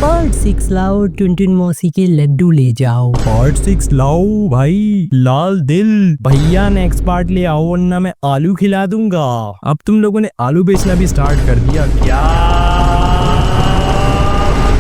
Part 6 लाओ, टुनटुन मौसी के लड्डू ले जाओ। पार्ट 6 लाओ भाई, लाल दिल भैया नेक्स्ट पार्ट ले आओ वरना मैं आलू खिला दूंगा। अब तुम लोगों ने आलू बेचना भी स्टार्ट कर दिया क्या?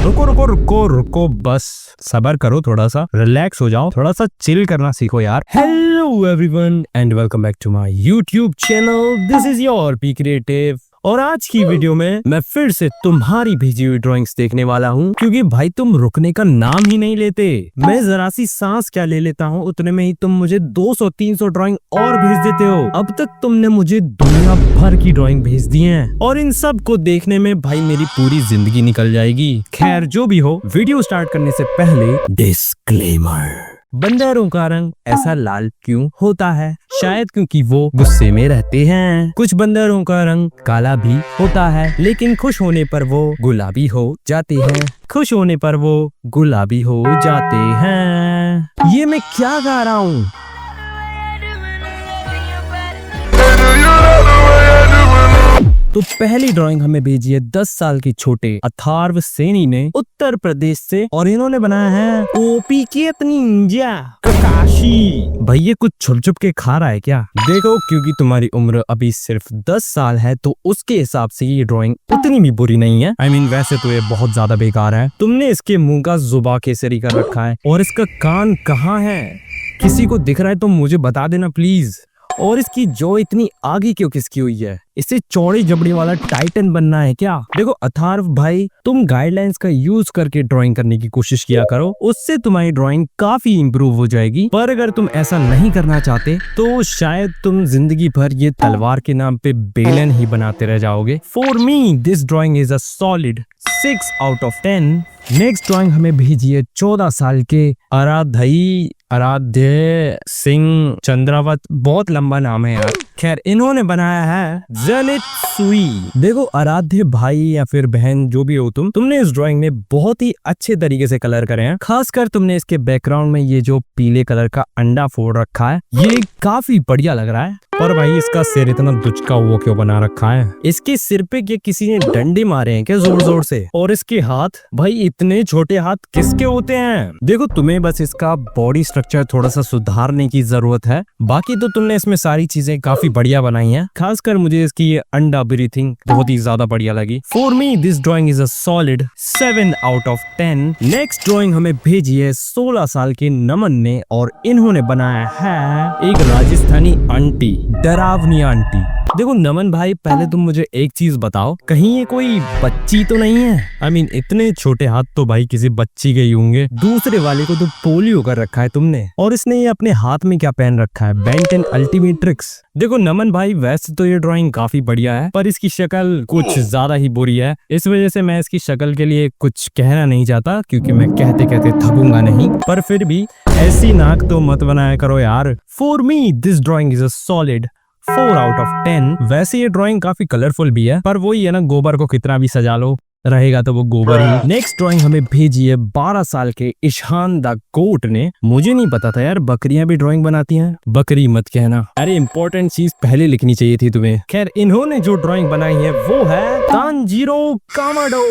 रुको रुको रुको रुको, बस सबर करो, थोड़ा सा रिलैक्स हो जाओ, थोड़ा सा चिल करना सीखो यार। Hello everyone and welcome back to my YouTube channel. This is your P creative और आज की वीडियो में मैं फिर से तुम्हारी भेजी हुई ड्राइंग्स देखने वाला हूँ, क्योंकि भाई तुम रुकने का नाम ही नहीं लेते। मैं जरा सी सांस क्या ले लेता हूँ उतने में ही तुम मुझे 200-300 ड्राइंग और भेज देते हो। अब तक तुमने मुझे दुनिया भर की ड्राइंग भेज दी है और इन सब को देखने में भाई मेरी पूरी जिंदगी निकल जाएगी। खैर जो भी हो, वीडियो स्टार्ट करने से पहले डिस्क्लेमर। बंदरों का रंग ऐसा लाल क्यों होता है? शायद क्योंकि वो गुस्से में रहते हैं। कुछ बंदरों का रंग काला भी होता है, लेकिन खुश होने पर वो गुलाबी हो जाते हैं। खुश होने पर वो गुलाबी हो जाते हैं। ये मैं क्या गा रहा हूँ? तो पहली ड्राइंग हमें भेजी है 10 साल के छोटे अथर्व सैनी ने उत्तर प्रदेश से, और इन्होंने बनाया है ओपी के निंजा ककाशी। भाई ये कुछ छुप छुप के खा रहा है क्या? देखो, क्योंकि तुम्हारी उम्र अभी सिर्फ 10 साल है तो उसके हिसाब से ये ड्राइंग उतनी भी बुरी नहीं है। I mean, वैसे तो ये बहुत ज्यादा बेकार है। तुमने इसके मुंह का जुबा केसरी कर रखा है और इसका कान कहाँ है? किसी को दिख रहा है तो मुझे बता देना प्लीज। और इसकी जौ इतनी आगे क्यों खिसकी हुई है? इसे चौड़ी जबड़ी वाला टाइटन बनना है क्या? देखो अथर्व भाई, तुम गाइडलाइंस का यूज करके ड्राइंग करने की कोशिश किया करो, उससे तुम्हारी ड्राइंग काफी इंप्रूव हो जाएगी। पर अगर तुम ऐसा नहीं करना चाहते तो शायद तुम जिंदगी भर ये तलवार के नाम पे बेलन ही बनाते रह जाओगे। For me this drawing is a solid 6 out of 10। Next drawing हमें भेजी है 14 साल के आराध्य सिंह चंद्रावत। बहुत लंबा नाम है यार। खैर, इन्होंने बनाया है जनित सुई। देखो आराध्य भाई या फिर बहन जो भी हो तुमने इस ड्राइंग में बहुत ही अच्छे तरीके से कलर करे हैं। खासकर तुमने इसके बैकग्राउंड में ये जो पीले कलर का अंडा फोड़ रखा है, ये काफी बढ़िया लग रहा है। पर भाई इसका सिर इतना दुचका हुआ क्यों बना रखा है? इसके सिर पे क्या किसी ने डंडे मारे हैं क्या जोर जोर से? और इसके हाथ, भाई इतने छोटे हाथ किसके होते हैं? देखो तुम्हें बस इसका बॉडी स्ट्रक्चर थोड़ा सा सुधारने की जरूरत है, बाकी तो तुमने इसमें सारी चीजें काफी बढ़िया बनाई हैं। खासकर मुझे इसकी ये अंडा ब्रीथिंग बहुत ही ज्यादा बढ़िया लगी। For me this drawing is a solid 7 out of 10। Next drawing हमें भेजी है 16 साल के नमन ने, और इन्होंने बनाया है एक राजस्थानी आंटी, डरावनी आंटी। देखो नमन भाई, पहले तुम मुझे एक चीज बताओ, कहीं ये कोई बच्ची तो नहीं है? I mean, इतने छोटे हाथ तो भाई किसी बच्ची के ही होंगे। दूसरे वाले को तो पोलियो कर रखा है तुमने, और इसने ये अपने हाथ में क्या पहन रखा है? बेन 10 अल्टीमेट्रिक्स। देखो नमन भाई, वैसे तो ये ड्राइंग काफी बढ़िया है, पर इसकी शक्ल कुछ ज्यादा ही बुरी है। इस वजह से मैं इसकी शक्ल के लिए कुछ कहना नहीं चाहता, क्योंकि मैं कहते कहते थकूंगा नहीं। पर फिर भी ऐसी नाक तो मत बनाया करो यार। For me this drawing is a solid 4 out of 10। वैसे ये ड्राइंग काफी कलरफुल भी है, पर वही है ना, गोबर को कितना भी सजा लो रहेगा तो वो गोबर ही। नेक्स्ट ड्राइंग हमें भेजी है 12 साल के ईशान द गोट ने। मुझे नहीं पता था यार बकरियां भी ड्राइंग बनाती हैं। बकरी मत कहना, अरे इंपॉर्टेंट चीज पहले लिखनी चाहिए थी तुम्हें। खैर, इन्होंने जो ड्राइंग बनाई है वो है तांजीरो कामाडो,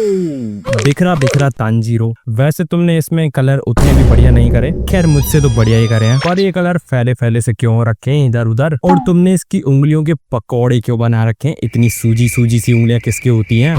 बिखरा बिखरा तांजीरो। वैसे तुमने इसमें कलर उतने भी बढ़िया नहीं करे, खैर मुझसे तो बढ़िया ही करे हैं, पर ये कलर फैले फैले से क्यों रखे हैं इधर उधर? और तुमने इसकी उंगलियों के पकौड़े क्यों बना रखे हैं? इतनी सूजी सूजी सी उंगलियां किसकी होती हैं?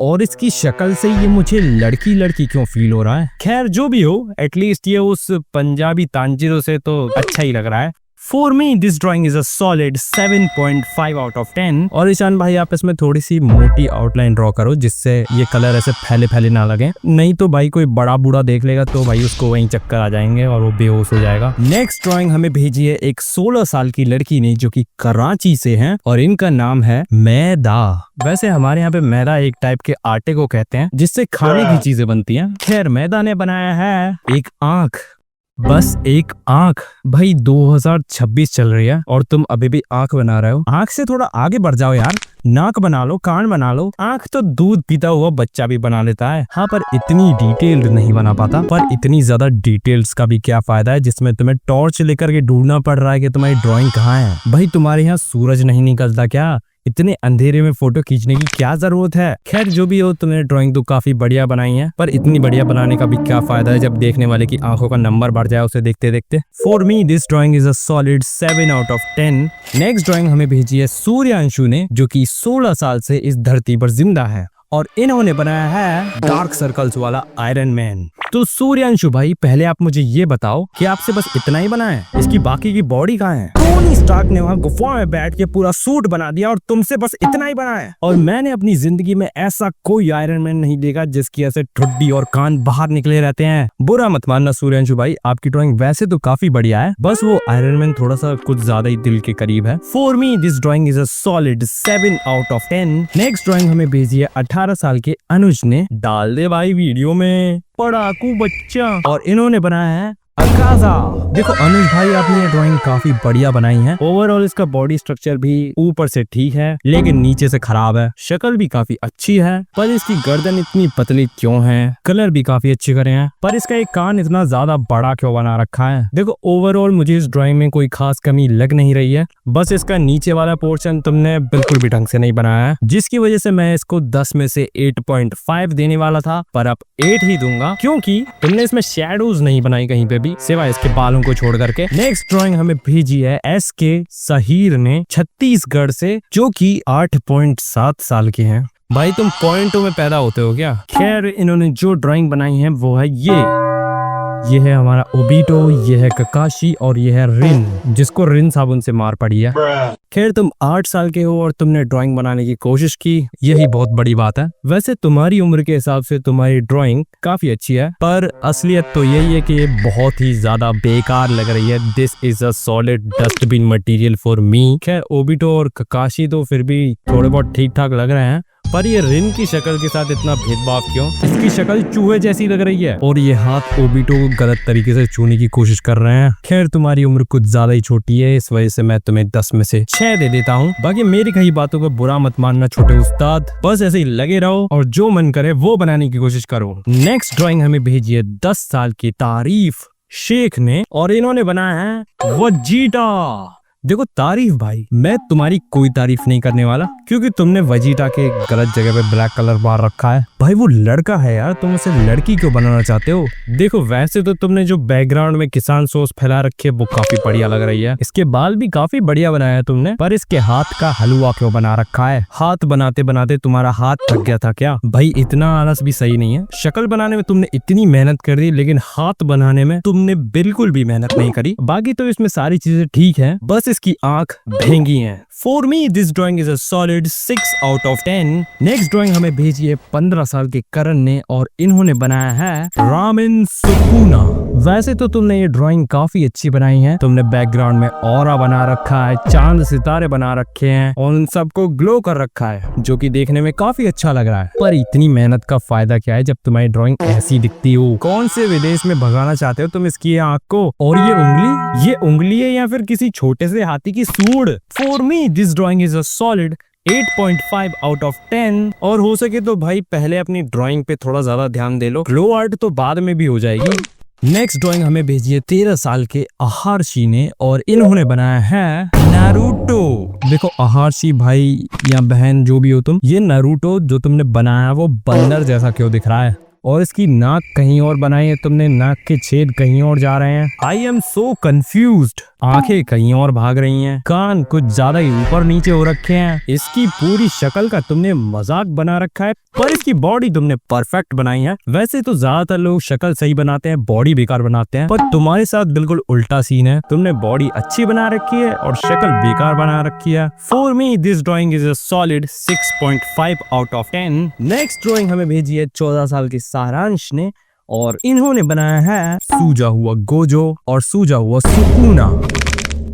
और इसकी शक्ल से ये मुझे लड़की लड़की क्यों फील हो रहा है? खैर जो भी हो, एटलीस्ट ये उस पंजाबी तांजीरो से तो अच्छा ही लग रहा है। For me this drawing is a solid 7.5 out of 10। और ईशान भाई, आप इसमें थोड़ी सी मोटी आउटलाइन ड्रॉ करो, जिससे ये कलर ऐसे फैले फैले ना लगे, नहीं तो भाई कोई बड़ा बूढ़ा देख लेगा तो भाई उसको वहीं चक्कर आ जाएंगे और वो बेहोश हो जाएगा। नेक्स्ट ड्राइंग हमें भेजी है एक 16 साल की लड़की ने, जो कि कराची से है, और इनका नाम है मैदा। वैसे हमारे यहाँ पे मैदा एक टाइप के आटे को कहते हैं जिससे खाने की चीजें बनती हैं। खैर, मैदा ने बनाया है एक आंख, बस एक आंख। भाई 2026 चल रही है और तुम अभी भी आंख बना रहे हो। आंख से थोड़ा आगे बढ़ जाओ यार, नाक बना लो, कान बना लो। आंख तो दूध पीता हुआ बच्चा भी बना लेता है। हाँ, पर इतनी डिटेल्ड नहीं बना पाता। पर इतनी ज्यादा डिटेल्स का भी क्या फायदा है जिसमें तुम्हें टॉर्च लेकर के ढूंढना पड़ रहा है कि तुम्हारी ड्राइंग कहाँ है। भाई तुम्हारे यहाँ सूरज नहीं निकलता क्या? इतने अंधेरे में फोटो खींचने की क्या जरूरत है। खैर जो भी हो, तुमने ड्राइंग तो काफी बढ़िया बनाई है, पर इतनी बढ़िया बनाने का भी क्या फायदा है जब देखने वाले की आंखों का नंबर बढ़ जाए उसे देखते देखते। For me this drawing is a solid 7 out of 10। Next drawing हमें भेजी है सूर्यांशु ने, जो कि 16 साल से इस धरती पर जिंदा है और इन्होंने बनाया है डार्क सर्कल्स वाला आयरन मैन। तो सूर्यांशु भाई, पहले आप मुझे ये बताओ कि आपसे बस इतना ही बना है, इसकी बाकी की बॉडी कहाँ है? टोनी स्टार्क ने वहाँ गुफा में बैठ के पूरा सूट बना दिया और तुमसे बस इतना ही बना है। और मैंने अपनी जिंदगी में ऐसा कोई आयरन मैन नहीं देखा जिसकी ऐसे ठुड्डी और कान बाहर निकले रहते हैं। बुरा मत मानना सूर्यांशु भाई, आपकी ड्राइंग वैसे तो काफी बढ़िया है, बस वो आयरन मैन थोड़ा सा कुछ ज्यादा ही दिल के करीब है। For me this drawing is a solid 7 out of 10। Next drawing हमें भेजी है 18 साल के अनुज ने। डाल दे भाई वीडियो में, पढ़ाकू बच्चा। और इन्होंने बनाया है अकाजा। देखो अनुज भाई, आपने ये ड्राइंग काफी बढ़िया बनाई है। ओवरऑल इसका बॉडी स्ट्रक्चर भी ऊपर से ठीक है, लेकिन नीचे से खराब है। शक्ल भी काफी अच्छी है, पर इसकी गर्दन इतनी पतली क्यों है? कलर भी काफी अच्छे करे हैं, पर इसका एक कान इतना ज्यादा बड़ा क्यों बना रखा है? देखो ओवरऑल मुझे इस ड्राइंग में कोई खास कमी लग नहीं रही है, बस इसका नीचे वाला पोर्शन तुमने बिल्कुल भी ढंग से नहीं बनाया है, जिसकी वजह से मैं इसको 10 में से 8.5 देने वाला था, पर अब 8 ही दूंगा, क्योंकि तुमने इसमें शेडोज नहीं बनाई कहीं पे भी, सिवाय इसके बालों को छोड़ करके। नेक्स्ट ड्राइंग हमें भेजी है SK सहीर ने छत्तीसगढ़ से, जो कि 8.7 साल के हैं। भाई तुम पॉइंटों में पैदा होते हो क्या? खैर इन्होंने जो ड्राइंग बनाई है वो है ये है हमारा ओबीटो, ये है ककाशी और ये है रिन, जिसको रिन साबुन से मार पड़ी है। खैर तुम 8 साल के हो और तुमने ड्राइंग बनाने की कोशिश की, यही बहुत बड़ी बात है। वैसे तुम्हारी उम्र के हिसाब से तुम्हारी ड्राइंग काफी अच्छी है, पर असलियत तो यही है कि ये बहुत ही ज्यादा बेकार लग रही है। This is a solid dustbin material for me. खैर ओबीटो और ककाशी तो फिर भी थोड़े बहुत ठीक ठाक लग रहे हैं, पर ये रिन की शक्ल के साथ इतना भेदभाव क्यों? इसकी शक्ल चूहे जैसी लग रही है और ये हाथ ओबीटो को गलत तरीके से छूने की कोशिश कर रहे हैं। खैर तुम्हारी उम्र कुछ ज्यादा ही छोटी है, इस वजह से मैं तुम्हें 10 में से 6 दे देता हूँ। बाकी मेरी कही बातों को बुरा मत मानना छोटे उस्ताद, बस ऐसे ही लगे रहो और जो मन करे वो बनाने की कोशिश करो। नेक्स्ट ड्राइंग हमें भेजी है 10 साल की तारीफ शेख ने, और इन्होंने बनाया है वजीटा। देखो तारीफ भाई, मैं तुम्हारी कोई तारीफ नहीं करने वाला, क्योंकि तुमने वजीटा के गलत जगह पे ब्लैक कलर मार रखा है। भाई वो लड़का है यार, तुम उसे लड़की क्यों बनाना चाहते हो? देखो वैसे तो तुमने जो बैकग्राउंड में किसान सॉस फैला रखी है वो काफी बढ़िया लग रही है, इसके बाल भी काफी बढ़िया बनाया है तुमने, पर इसके हाथ का हलवा क्यों बना रखा है? हाथ बनाते बनाते तुम्हारा हाथ थक गया था क्या? भाई इतना आलस भी सही नहीं है। शक्ल बनाने में तुमने इतनी मेहनत कर दी, लेकिन हाथ बनाने में तुमने बिल्कुल भी मेहनत नहीं करी। बाकी तो इसमें सारी चीजें ठीक है, बस इसकी आंख भेंगी है। For me this drawing is a solid 6 out of 10। Next drawing हमें भेजी है 15 साल के करण ने, और इन्होंने बनाया है रामिन सुकुना। वैसे तो तुमने ये ड्राइंग काफी अच्छी बनाई है, तुमने बैकग्राउंड में ऑरा बना रखा है, चांद सितारे बना रखे हैं और उन सबको ग्लो कर रखा है, जो कि देखने में काफी अच्छा लग रहा है। पर इतनी मेहनत का फायदा क्या है जब तुम्हारी ड्राइंग ऐसी दिखती हो? कौन से विदेश में भगाना चाहते हो तुम इसकी आंख को? और ये उंगली है या फिर किसी छोटे से हाथी की सूंड? For me this drawing is a solid 8.5 out of 10। और हो सके तो भाई पहले अपनी ड्राइंग पे थोड़ा ज्यादा ध्यान दे लो, ग्लो आर्ट तो बाद में भी हो जाएगी। नेक्स्ट ड्राइंग हमें भेजी है 13 साल के आहारशी ने, और इन्होंने बनाया है नारुतो। देखो आहारशी भाई या बहन जो भी हो तुम, ये नारुतो जो तुमने बनाया वो बंदर जैसा क्यों दिख रहा है? और इसकी नाक कहीं और बनाई है तुमने, नाक के छेद कहीं और जा रहे हैं। I am so confused. आंखें कहीं और भाग रही हैं, कान कुछ ज्यादा ही ऊपर नीचे हो रखे हैं, इसकी पूरी शक्ल का तुमने मजाक बना रखा है, पर इसकी बॉडी तुमने परफेक्ट बनाई है। वैसे तो ज्यादातर लोग शक्ल सही बनाते हैं, बॉडी बेकार बनाते हैं, पर तुम्हारे साथ बिल्कुल उल्टा सीन है। तुमने बॉडी अच्छी बना रखी है और शक्ल बेकार बना रखी है। For me this drawing is a solid 6.5 out of 10। Next drawing हमें भेजी है 14 साल के सारांश ने, और इन्होंने बनाया है सूजा हुआ गोजो और सूजा हुआ सुकुना।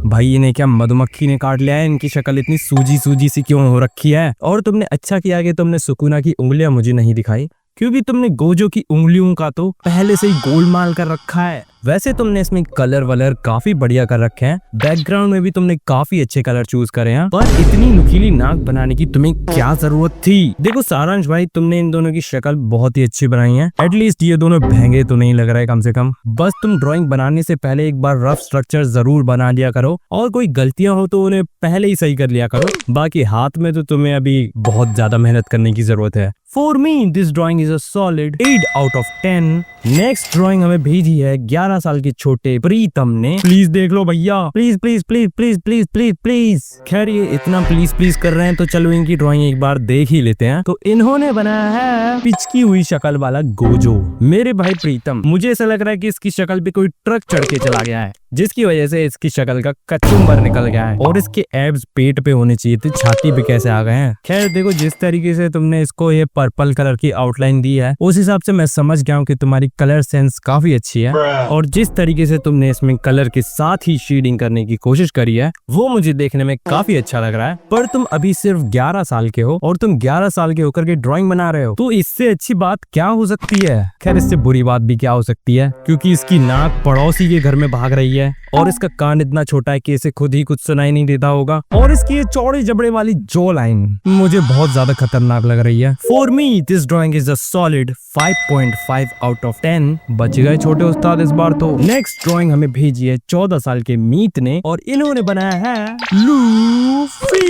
भाई इन्हें क्या मधुमक्खी ने काट लिया है? इनकी शक्ल इतनी सूजी सूजी सी क्यों हो रखी है? और तुमने अच्छा किया कि तुमने सुकुना की उंगलियां मुझे नहीं दिखाई, क्योंकि तुमने गोजो की उंगलियों का तो पहले से ही गोलमाल कर रखा है। वैसे तुमने इसमें कलर वलर काफी बढ़िया कर रखे हैं, बैकग्राउंड में भी तुमने काफी अच्छे कलर चूज करे हैं, पर इतनी नुकीली नाक बनाने की तुम्हें क्या जरूरत थी? देखो सारांश भाई, तुमने इन दोनों की शक्ल बहुत ही अच्छी बनाई है। एटलीस्ट ये दोनों महंगे तो नहीं लग रहा है कम से कम। बस तुम ड्राइंग बनाने से पहले एक बार रफ स्ट्रक्चर जरूर बना लिया करो, और कोई गलतियां हो तो उन्हें पहले ही सही कर लिया करो। बाकी हाथ में तो तुम्हें अभी बहुत ज्यादा मेहनत करने की जरूरत है। For me, this drawing is a solid 8 out of 10. Next drawing हमें भेजी है 11 साल के छोटे प्रीतम ने। प्लीज देख लो भैया, please please please please please please please. खैर ये इतना प्लीज प्लीज कर रहे हैं तो चलो इनकी ड्राइंग एक बार देख ही लेते हैं। तो इन्होंने बनाया है पिचकी हुई शक्ल वाला गोजो। मेरे भाई प्रीतम, मुझे ऐसा लग रहा है कि इसकी शक्ल पे कोई ट्रक चढ़ के चला गया है, जिसकी वजह से इसकी शक्ल का कचुम्बर निकल गया है, और इसके एब्स पेट पे होने चाहिए थे, छाती पे कैसे आ गए हैं। खैर देखो, जिस तरीके से तुमने इसको ये पर्पल कलर की आउटलाइन दी है, उस हिसाब से मैं समझ गया हूँ कि तुम्हारी कलर सेंस काफी अच्छी है, और जिस तरीके से तुमने इसमें कलर के साथ ही शेडिंग करने की कोशिश करी है वो मुझे देखने में काफी अच्छा लग रहा है। पर तुम अभी सिर्फ 11 साल के हो, और तुम 11 साल के होकर के ड्राइंग बना रहे हो, तो इससे अच्छी बात क्या हो सकती है? खैर इससे बुरी बात भी क्या हो सकती है, क्योंकि इसकी नाक पड़ोसी के घर में भाग रही है, और इसका कान इतना छोटा है कि इसे खुद ही कुछ सुनाई नहीं देता होगा, और इसकी ये चौड़े जबड़े वाली जॉ लाइन मुझे बहुत ज्यादा खतरनाक लग रही है। For me this drawing is a solid 5.5 out of 10। बच गए छोटे उस्ताद इस बार तो। नेक्स्ट ड्राइंग हमें भेजी है 14 साल के मीत ने, और इन्होंने बनाया है लूफी।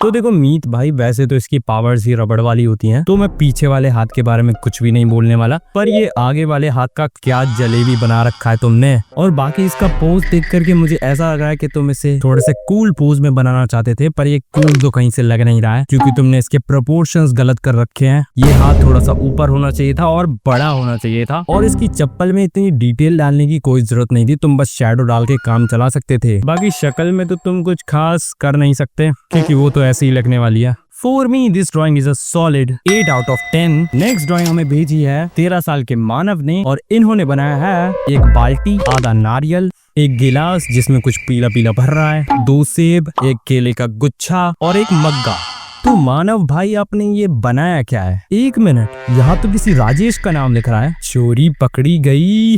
तो देखो मीत भाई, वैसे तो इसकी पावर्स ही रबड़ वाली होती हैं, तो मैं पीछे वाले हाथ के बारे में कुछ भी नहीं बोलने वाला, पर ये आगे वाले हाथ का क्या जलेबी बना रखा है तुमने। और बाकी इसका पोज देख करके मुझे ऐसा लग रहा है कि तुम इसे थोड़े से कूल पोज में बनाना चाहते थे, पर ये कूल तो कहीं से लग नहीं रहा है, क्योंकि तुमने इसके प्रोपोर्शंस गलत कर रखे हैं। ये हाथ थोड़ा सा ऊपर होना चाहिए था और बड़ा होना चाहिए था, और इसकी चप्पल में इतनी डिटेल डालने की कोई जरूरत नहीं थी, तुम बस शैडो डाल के काम चला सकते थे। बाकी शक्ल में तो तुम कुछ खास कर नहीं सकते, क्योंकि वो तो ऐसे ही लगने वाली है। For me, this drawing is a solid 8 out of 10. Next drawing हमें भेजी है 13 साल के मानव ने, और इन्होंने बनाया है एक बाल्टी, आधा नारियल, एक गिलास जिसमें कुछ पीला पीला भर रहा है, 2 सेब, एक केले का गुच्छा और एक मग्गा। तो मानव भाई, आपने ये बनाया क्या है? 1 मिनट, यहाँ तो किसी राजेश का नाम लिख रहा है। चोरी पकड़ी गई।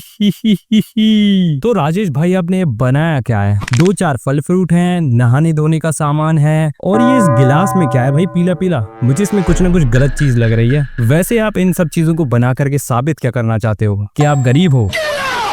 तो राजेश भाई, आपने ये बनाया क्या है? 2-4 फल फ्रूट हैं, नहाने धोने का सामान है, और ये इस गिलास में क्या है भाई, पीला पीला? मुझे इसमें कुछ ना कुछ गलत चीज लग रही है। वैसे आप इन सब चीजों को बना करके साबित क्या करना चाहते हो? कि आप गरीब हो?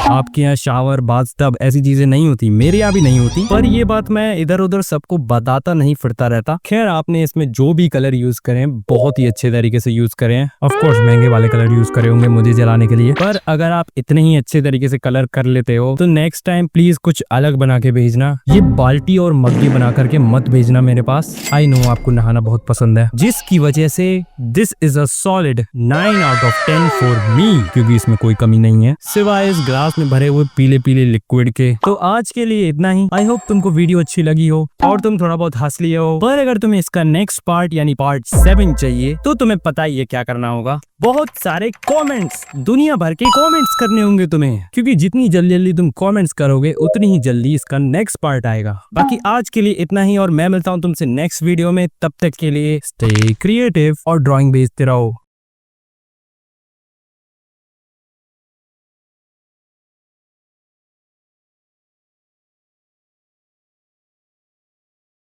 आपके यहाँ शावर, बाथटब ऐसी चीजें नहीं होती, मेरे यहाँ भी नहीं होती, पर ये बात मैं इधर उधर सबको बताता नहीं फिरता रहता। खैर, आपने इसमें जो भी कलर यूज करे हैं बहुत ही अच्छे तरीके से यूज करे हैं। ऑफ कोर्स महंगे वाले कलर यूज करे होंगे मुझे जलाने के लिए, पर अगर आप इतने ही अच्छे तरीके से कलर कर लेते हो तो नेक्स्ट टाइम प्लीज कुछ अलग बना के भेजना। ये बाल्टी और मग्गी बना करके मत भेजना मेरे पास। आई नो आपको नहाना बहुत पसंद है, जिसकी वजह से this is a solid 9 out of 10 for me, क्योंकि इसमें कोई कमी नहीं है सिवाय इस ग्लास में भरे हुए पीले पीले लिक्विड के। तो आज के लिए इतना ही। आई होप तुमको वीडियो अच्छी लगी हो और तुम थोड़ा बहुत हंस लिए हो, पर अगर तुम्हें इसका नेक्स्ट पार्ट यानी पार्ट 7 चाहिए तो तुम्हें पता ही है क्या करना होगा। बहुत सारे कमेंट्स, दुनिया भर के कमेंट्स करने होंगे तुम्हें, क्योंकि जितनी जल्दी जल्दी तुम कमेंट्स करोगे उतनी ही जल्दी इसका नेक्स्ट पार्ट आएगा। बाकी आज के लिए इतना ही, और मैं मिलता हूँ तुमसे नेक्स्ट वीडियो में। तब तक के लिए स्टे क्रिएटिव और ड्राइंग भेजते रहो।